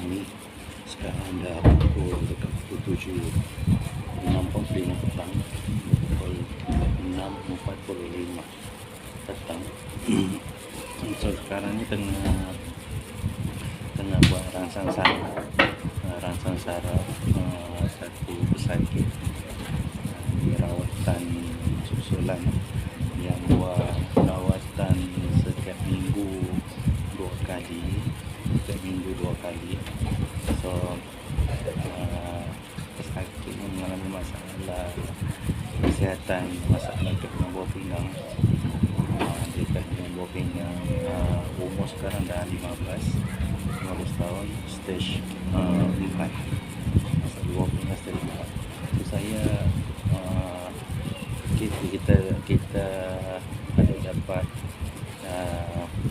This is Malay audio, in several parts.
Ini sekarang dah pukul dekat pukul 7, 6.45 petang, pukul 6.45 petang. So sekarang ni tengah buat rangsang saraf satu pesakit di rawatan susulan yang buat rawatan setiap minggu dua kali. So pesakit yang mengalami masalah kesihatan, masalah kena buah pinggang. Dia kena buah pinggang, umur sekarang dah 15 tahun, stage 4. Buah pinggang stage 4. So saya kita ada dapat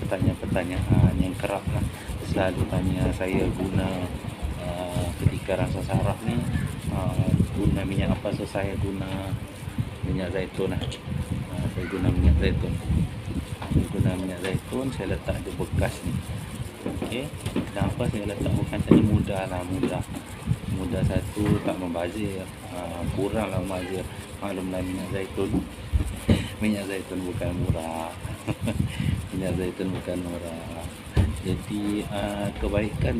pertanyaan-pertanyaan yang kerap lah, selalu tanya saya guna ketika rasa saraf ni guna minyak apa. So saya guna minyak zaitun lah. Saya guna minyak zaitun. Saya letak di bekas ni. Okey, kenapa saya letak bukan tadi mudah. Satu, tak membazir, kurang lah membazir. Maklumlah minyak zaitun bukan murah. Minyak zaitun bukan murah. Jadi kebaikan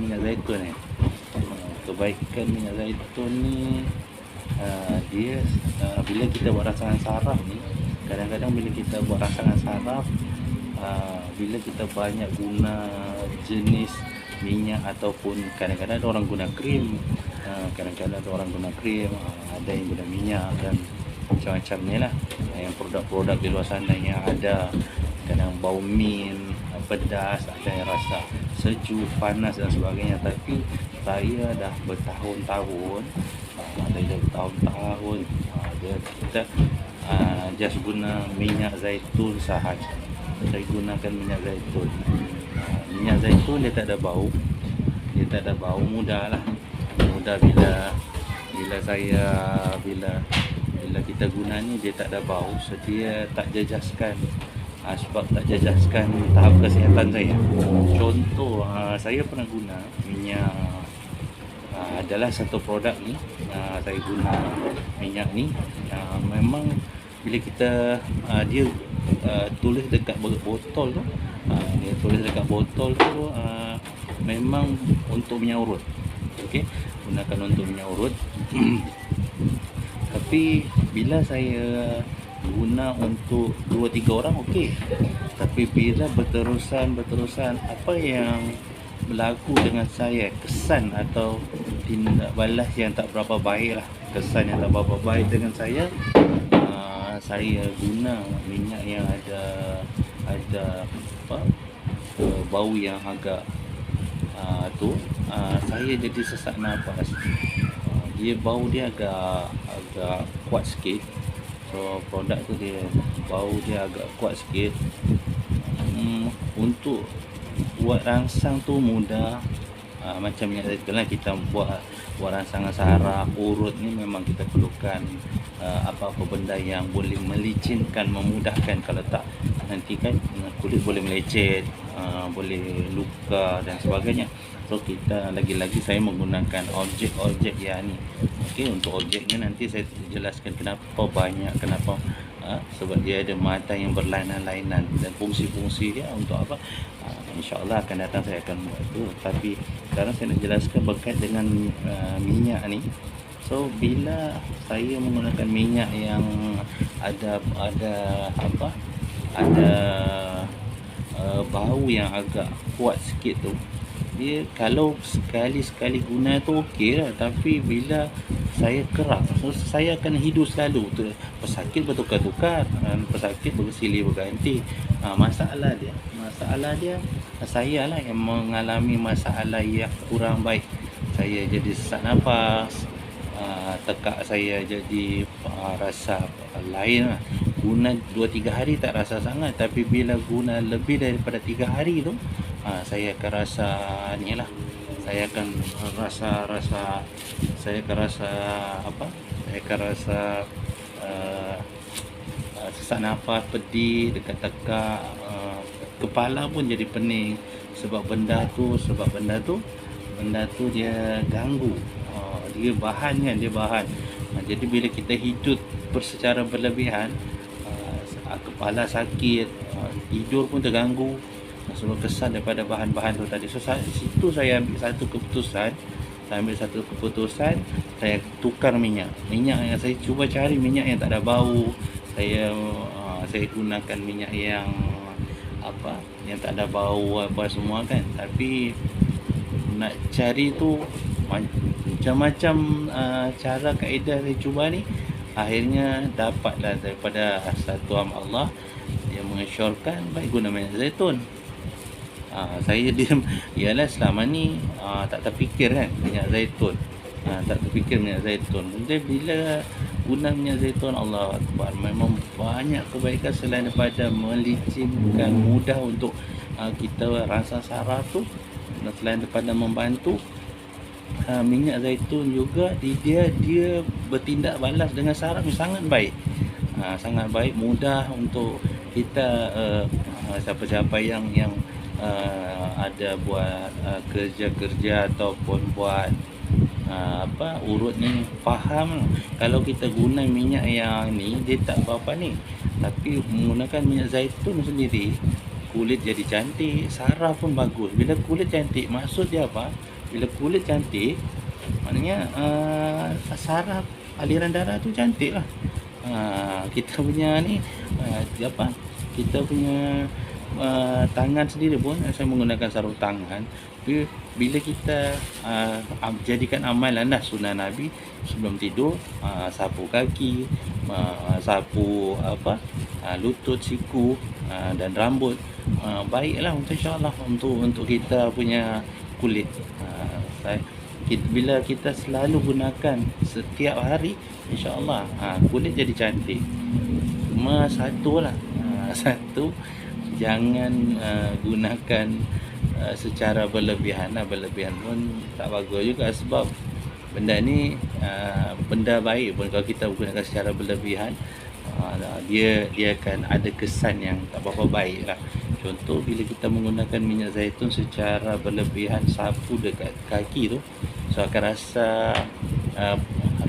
minyak zaitun ni, dia bila kita buat rangsangan saraf ni, kadang-kadang bila kita buat rangsangan saraf, bila kita banyak guna jenis minyak, ataupun kadang-kadang ada orang guna krim, ada yang guna minyak dan macam-macam ni lah. Yang produk-produk di luar sana yang ada, kadang bau mint, pedas, ada yang rasa sejuk, panas dan sebagainya. Tapi saya dah bertahun-tahun, kita just guna minyak zaitun sahaja. Saya gunakan minyak zaitun. Minyak zaitun dia tak ada bau, mudah bila kita guna ni, dia tak ada bau. So dia tak jejaskan, sebab tak jejaskan tahap kesihatan saya. Contoh, saya pernah guna minyak, adalah satu produk ni, saya guna minyak ni. Memang bila kita dia tulis dekat botol tu, memang untuk minyak urut. Okey, gunakan untuk minyak urut. Tapi bila saya guna untuk 2-3 orang, okey. Tapi bila berterusan, apa yang berlaku dengan saya, kesan atau tindak balas yang tak berapa baik lah, dengan saya, saya guna minyak yang ada bau yang agak saya jadi sesak nafas. Bau dia agak kuat sikit. So produk tu bau dia agak kuat sikit. Untuk buat rangsang tu mudah. Macam minyak zaitun lah, kita buat rangsangan saraf, urut ni memang kita perlukan apa-apa benda yang boleh melicinkan, memudahkan. Kalau tak, nanti kan kulit boleh melecet, boleh luka dan sebagainya. So kita lagi-lagi saya menggunakan objek yang ni. Okey, untuk objek ni nanti saya jelaskan kenapa sebab dia ada mata yang berlainan-lainan dan fungsi-fungsi dia untuk apa. InsyaAllah akan datang saya akan buat itu. Tapi sekarang saya nak jelaskan berkait dengan minyak ni. So bila saya menggunakan minyak yang ada bau yang agak kuat sikit tu, dia kalau sekali guna tu okey lah. Tapi bila saya kerap, so saya akan hidup selalu tu, pesakit bertukar-tukar, pesakit bersilih berganti. Masalah dia saya lah yang mengalami masalah yang kurang baik. Saya jadi sesak nafas, tekak saya jadi rasa lain lah. Guna 2-3 hari tak rasa sangat, tapi bila guna lebih daripada 3 hari tu, saya akan rasa ni lah. Saya akan rasa sesak nafas, pedih, dekat tekak, kepala pun jadi pening sebab benda tu benda tu dia ganggu. Dia bahan kan, dia bahan. Jadi bila kita hidup secara berlebihan, kepala sakit, tidur pun terganggu, semua kesan daripada bahan-bahan tu tadi. So situ saya ambil satu keputusan. Saya tukar minyak yang saya cuba cari minyak yang tak ada bau. Saya gunakan minyak yang yang tak ada bau apa semua kan. Tapi nak cari tu macam-macam cara kaedah saya cuba ni, akhirnya dapatlah daripada satu Allah yang mengesyorkan baik guna minyak zaitun. Saya diam, ialah selama ni tak terfikir kan minyak zaitun. Tak terfikir minyak zaitun. Kemudian bila guna minyak zaitun, Allah Akbar, memang banyak kebaikan selain daripada melicinkan, mudah untuk kita rasa saraf tu. Selain daripada membantu, minyak zaitun juga dia bertindak balas dengan saraf yang sangat baik. Sangat baik, mudah untuk kita siapa-siapa yang ada buat kerja-kerja ataupun buat urut ni faham. Kalau kita guna minyak yang ni, dia tak apa-apa ni, tapi menggunakan minyak zaitun sendiri, kulit jadi cantik, saraf pun bagus. Bila kulit cantik, maksud dia apa? Bila kulit cantik, maknanya saraf, aliran darah tu cantik lah. Kita punya ni kita punya tangan sendiri pun, saya menggunakan sarung tangan. Bila kita jadikan amalan dah sunnah Nabi sebelum tidur, sapu kaki, sapu lutut, siku dan rambut, baiklah untuk insya-Allah untuk kita punya kulit. Bila kita selalu gunakan setiap hari, insya-Allah kulit jadi cantik. Cuma satu, jangan gunakan secara berlebihan. Berlebihan pun tak bagus juga, sebab benda ni benda baik pun kalau kita gunakan secara berlebihan, dia akan ada kesan yang tak berapa baik lah. Contoh, bila kita menggunakan minyak zaitun secara berlebihan, sapu dekat kaki tu, so akan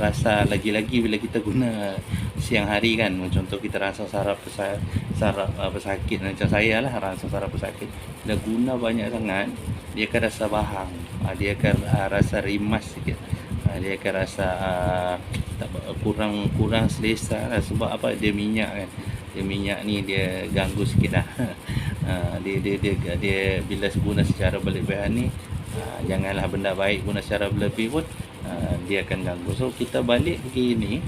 rasa lagi-lagi bila kita guna siang hari kan. Contoh, kita rasa saraf pesakit, macam saya lah, rasa saraf pesakit. Bila guna banyak sangat, dia akan rasa bahang, dia akan rasa rimas sikit, dia akan rasa kurang selesa lah. Sebab apa? Dia minyak kan. Dia minyak ni dia ganggu sikit lah. Dia bila guna secara berlebihan ni, janganlah benda baik guna secara berlebih pun, dia akan ganggu. So kita balik begini,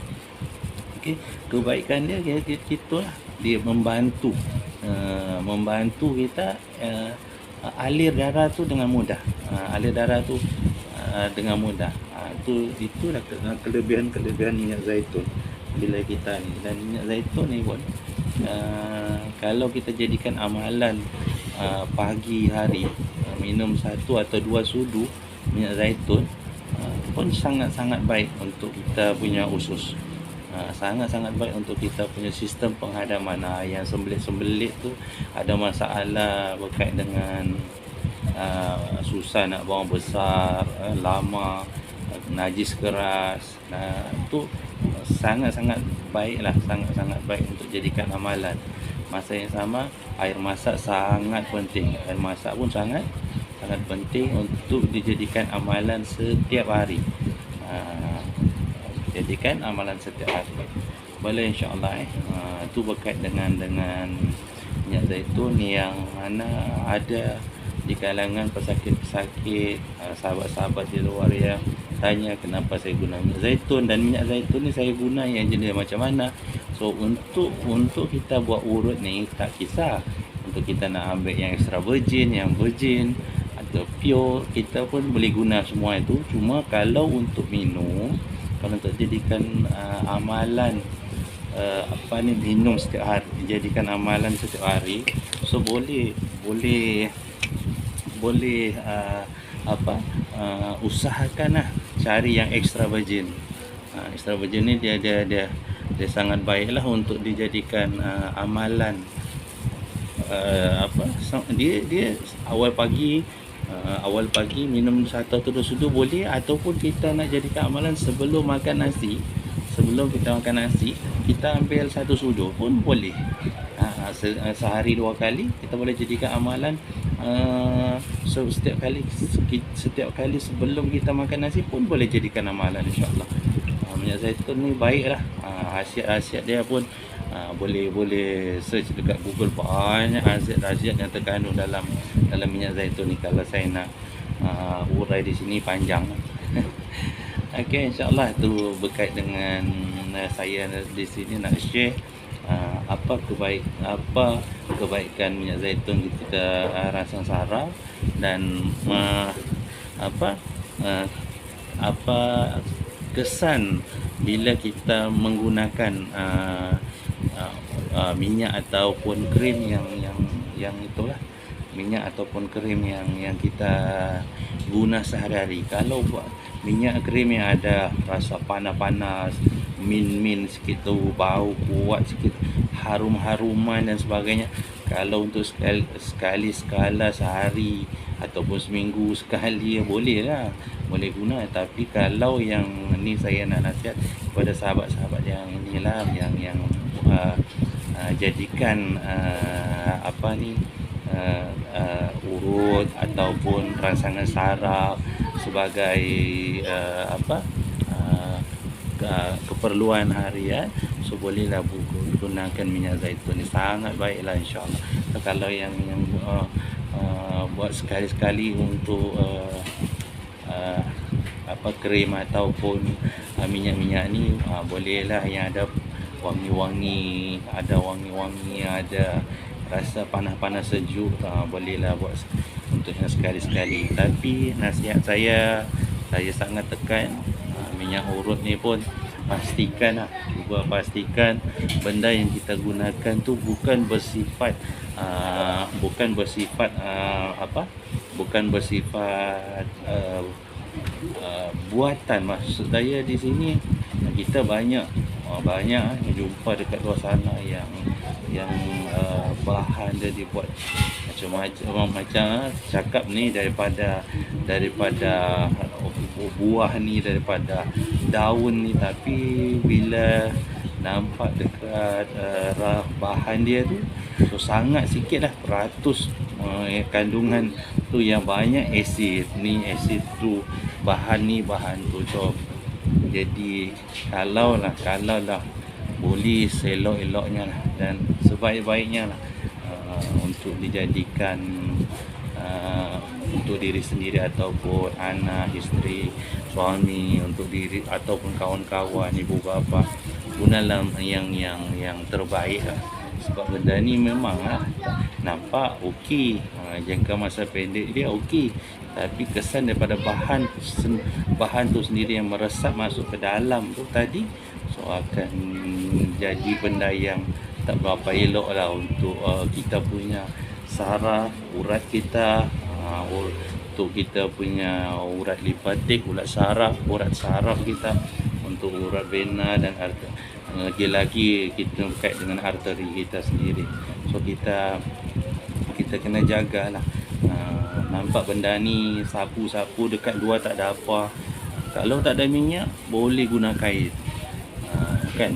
kebaikan dia kita lah, dia membantu kita alir darah tu dengan mudah. Itulah kelebihan minyak zaitun bila kita ni. Dan minyak zaitun ni pun, kalau kita jadikan amalan pagi hari, minum 1 atau 2 sudu minyak zaitun, pun sangat-sangat baik untuk kita punya usus. Sangat-sangat baik untuk kita punya sistem penghadaman. Yang sembelit-sembelit tu ada masalah berkait dengan susah nak buang besar, lama, najis keras, itu sangat-sangat baik lah, sangat-sangat baik untuk jadikan amalan. Masa yang sama, air masak sangat penting. Air masak pun sangat penting untuk dijadikan amalan setiap hari. Jadikan amalan setiap hari. Boleh insya-Allah. Itu berkait dengan minyak zaitun yang mana ada di kalangan pesakit-pesakit, sahabat-sahabat di luar yang tanya kenapa saya guna minyak zaitun. Dan minyak zaitun ni saya guna yang jenis macam mana. So untuk kita buat urut ni, tak kisah untuk kita nak ambil yang extra virgin, yang virgin atau pure, kita pun boleh guna semua itu. Cuma kalau untuk minum, kalau untuk jadikan amalan minum setiap hari, dijadikan amalan setiap hari, so boleh usahakan cari yang extra virgin. Extra virgin ni dia sangat baiklah untuk dijadikan amalan. Dia awal pagi awal pagi minum 1 atau 2 sudu boleh, ataupun kita nak jadikan amalan sebelum makan nasi. Sebelum kita makan nasi, kita ambil 1 sudu pun boleh. Sehari 2 kali kita boleh jadikan amalan. Setiap kali sebelum kita makan nasi pun boleh jadikan amalan, insyaAllah. Minyak zaitun ni baik lah. Khasiat-khasiat dia pun boleh search dekat Google, banyak khasiat-khasiat yang terkandung dalam minyak zaitun ni. Kalau saya nak urai di sini panjang. Okey, insyaAllah tu berkait dengan saya di sini nak share apa kebaikan minyak zaitun ketika rangsang saraf, dan apa kesan bila kita menggunakan minyak ataupun krim yang itulah, minyak ataupun krim yang kita guna sehari-hari. Kalau buat minyak krim yang ada rasa panas-panas, min sikit tu, bau kuat sikit, harum-haruman dan sebagainya, kalau untuk sekala sehari ataupun seminggu sekali, boleh lah, boleh guna. Tapi kalau yang ni saya nak nasihat kepada sahabat-sahabat yang inilah, yang jadikan urut ataupun rangsangan saraf sebagai keperluan harian. So bolehlah gunakan minyak zaitun ni, sangat baiklah, insyaAllah. Kalau yang buat sekali-sekali untuk krim ataupun minyak-minyak ni, bolehlah yang ada wangi-wangi, ada rasa panas-panas sejuk, bolehlah buat untuk yang sekali-sekali. Tapi nasihat saya sangat tekan, minyak urut ni pun pastikan benda yang kita gunakan tu bukan bersifat buatan. Maksud saya di sini, kita banyak jumpa dekat luar sana yang bahan dia dibuat macam cakap ni daripada buah ni, daripada daun ni, tapi bila nampak dekat bahan dia tu, so sangat sikit lah peratus kandungan tu yang banyak asid ni, asid tu, bahan ni, bahan tu. So jadi kalau lah boleh selok-eloknya lah, dan sebaik-baiknya lah untuk dijadikan untuk diri sendiri ataupun anak, isteri, suami, untuk diri ataupun kawan-kawan, ibu bapa, gunalah yang terbaik lah. Sebab benda ni memang nampak okey, jangka masa pendek dia okey, tapi kesan daripada bahan tu sendiri yang meresap masuk ke dalam tu tadi, so akan jadi benda yang tak berapa elok lah untuk kita punya saraf, urat kita, untuk kita punya urat lipatik, urat saraf kita, untuk urat vena, dan lagi-lagi kita berkait dengan arteri kita sendiri. So kita kena jagalah. Nampak benda ni sapu-sapu dekat luar tak ada apa, kalau tak ada minyak boleh guna kain,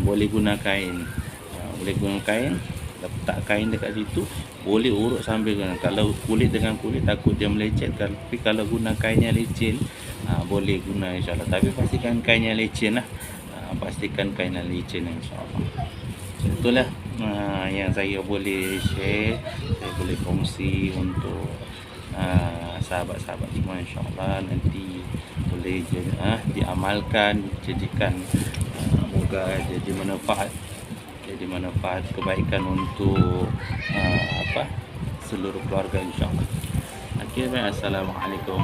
boleh guna kain, letak kain dekat situ, boleh urut sambil guna. Kalau kulit dengan kulit takut dia melecet, tapi kalau guna kain yang licin, boleh guna, insyaAllah. Tapi pastikan kain yang licin lah, insyaAllah. Itulah yang saya boleh share, saya boleh kongsi untuk sahabat-sahabat semua, insyaAllah nanti boleh diamalkan, jadikan moga jadi manfaat kebaikan untuk seluruh keluarga, insyaAllah. Akhirnya, Assalamualaikum.